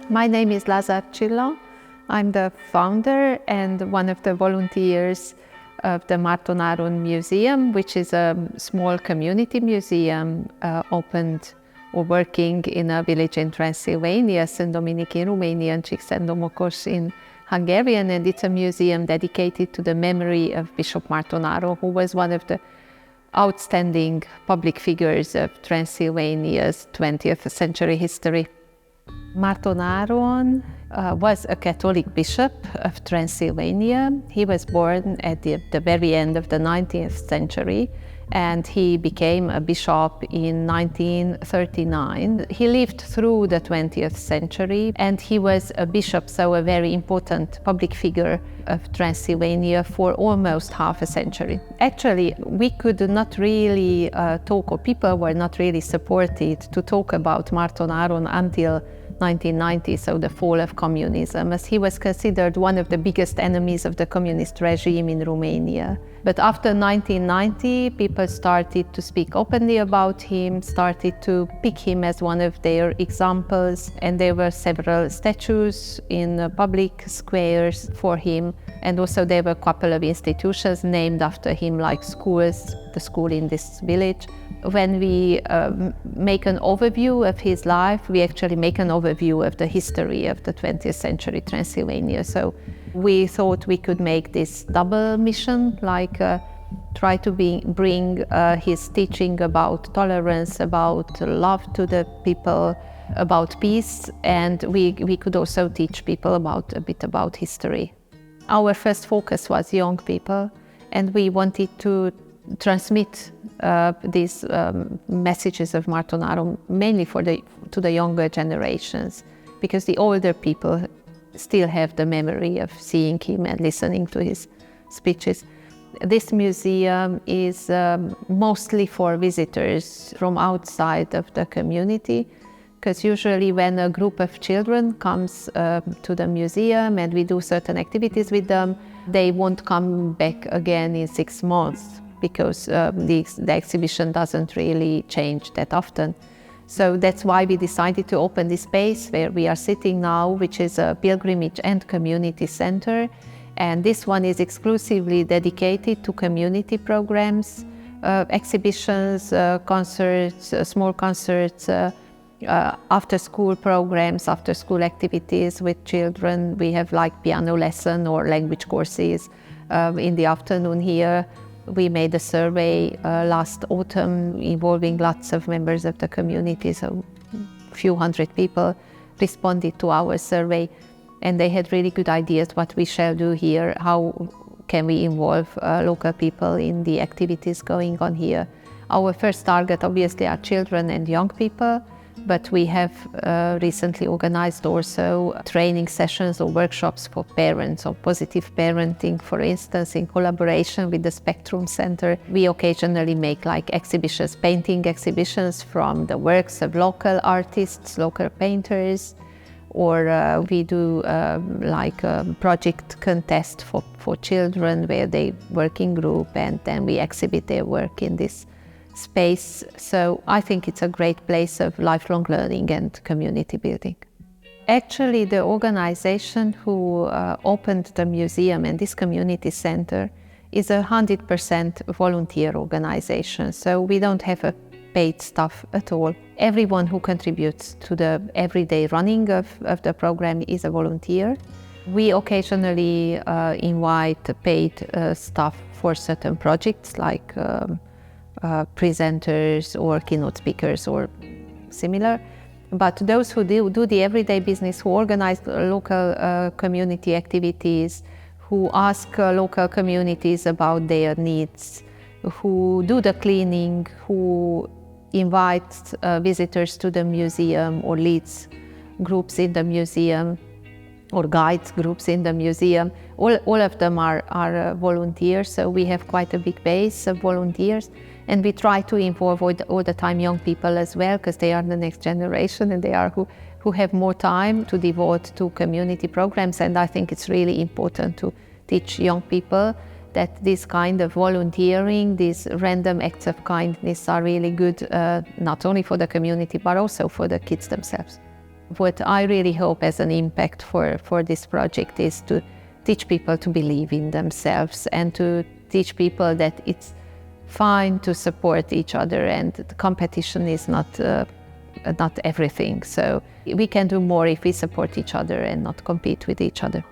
My name is Lazar. I'm the founder and one of the volunteers of the Márton Áron Museum, which is a small community museum opened or working in a village in Transilvania, Szent-Dominik in Romania, and Csíkszentdomokos in Hungarian. And it's a museum dedicated to the memory of Bishop Márton Áron, who was one of the outstanding public figures of Transylvania's 20th century history. Márton Áron was a Catholic bishop of Transylvania. He was born at the very end of the 19th century, and he became a bishop in 1939. He lived through the 20th century, and he was a bishop, so a very important public figure of Transylvania for almost half a century. Actually, we could not really talk, or people were not really supported to talk about Márton Áron until 1990, so the fall of communism, as he was considered one of the biggest enemies of the communist regime in Romania. But after 1990, people started to speak openly about him, started to pick him as one of their examples, and there were several statues in public squares for him, and also there were a couple of institutions named after him, like schools, the school in this village. When we make an overview of his life, we actually make an overview of the history of the 20th century Transylvania. So we thought we could make this double mission, like try to bring his teaching about tolerance, about love to the people, about peace, and we could also teach people a bit about history. Our first focus was young people, and we wanted to transmit these messages of Márton Áron mainly to the younger generations, because the older people still have the memory of seeing him and listening to his speeches. This museum is mostly for visitors from outside of the community, because usually when a group of children comes to the museum and we do certain activities with them, they won't come back again in 6 months, because the exhibition doesn't really change that often. So that's why we decided to open this space where we are sitting now, which is a pilgrimage and community center. And this one is exclusively dedicated to community programs, exhibitions, concerts, small concerts, after-school programs, after-school activities with children. We have like piano lesson or language courses in the afternoon here. We made a survey last autumn involving lots of members of the community, so a few hundred people responded to our survey, and they had really good ideas what we shall do here, how can we involve local people in the activities going on here. Our first target obviously are children and young people, but we have recently organized also training sessions or workshops for parents or positive parenting, for instance, in collaboration with the Spectrum Center. We occasionally make like exhibitions, painting exhibitions from the works of local artists, local painters, or we do like a project contest for children where they work in group and then we exhibit their work in this space. So I think it's a great place of lifelong learning and community building. Actually, the organization who opened the museum and this community center is 100% volunteer organization. So we don't have a paid staff at all. Everyone who contributes to the everyday running of the program is a volunteer. We occasionally invite paid staff for certain projects, like presenters or keynote speakers or similar. But those who do the everyday business, who organize local community activities, who ask local communities about their needs, who do the cleaning, who invite visitors to the museum or leads groups in the museum or guides groups in the museum, all of them are volunteers. So we have quite a big base of volunteers. And we try to involve all the time young people as well, because they are the next generation and they are who have more time to devote to community programs. And I think it's really important to teach young people that this kind of volunteering, these random acts of kindness are really good, not only for the community, but also for the kids themselves. What I really hope as an impact for this project is to teach people to believe in themselves and to teach people that it's fine to support each other and the competition is not everything. So we can do more if we support each other and not compete with each other.